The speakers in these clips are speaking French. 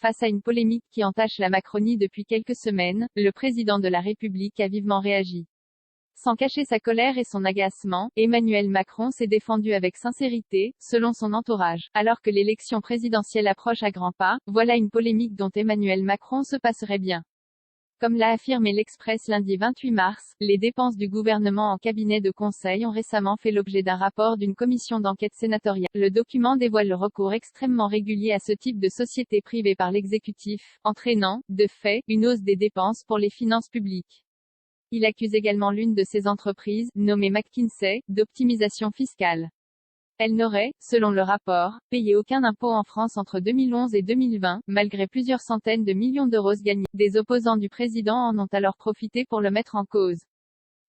Face à une polémique qui entache la Macronie depuis quelques semaines, le président de la République a vivement réagi. Sans cacher sa colère et son agacement, Emmanuel Macron s'est défendu avec sincérité, selon son entourage. Alors que l'élection présidentielle approche à grands pas, voilà une polémique dont Emmanuel Macron se passerait bien. Comme l'a affirmé l'Express lundi 28 mars, les dépenses du gouvernement en cabinet de conseil ont récemment fait l'objet d'un rapport d'une commission d'enquête sénatoriale. Le document dévoile le recours extrêmement régulier à ce type de société privée par l'exécutif, entraînant, de fait, une hausse des dépenses pour les finances publiques. Il accuse également l'une de ces entreprises, nommée McKinsey, d'optimisation fiscale. Elle n'aurait, selon le rapport, payé aucun impôt en France entre 2011 et 2020, malgré plusieurs centaines de millions d'euros gagnés. Des opposants du président en ont alors profité pour le mettre en cause.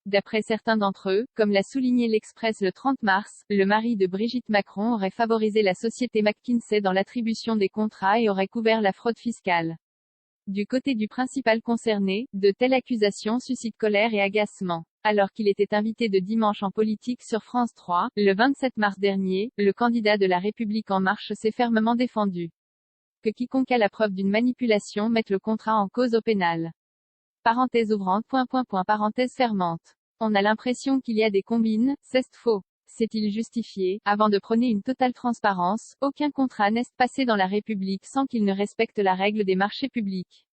D'après certains d'entre eux, comme l'a souligné l'Express le 30 mars, le mari de Brigitte Macron aurait favorisé la société McKinsey dans l'attribution des contrats et aurait couvert la fraude fiscale. Du côté du principal concerné, de telles accusations suscitent colère et agacement. Alors qu'il était invité de Dimanche en politique sur France 3, le 27 mars dernier, le candidat de La République En Marche s'est fermement défendu. Que quiconque a la preuve d'une manipulation mette le contrat en cause au pénal. Parenthèse ouvrante. Parenthèse fermante. On a l'impression qu'il y a des combines, c'est faux. C'est-il justifié, avant de prôner une totale transparence, aucun contrat n'est passé dans la République sans qu'il ne respecte la règle des marchés publics.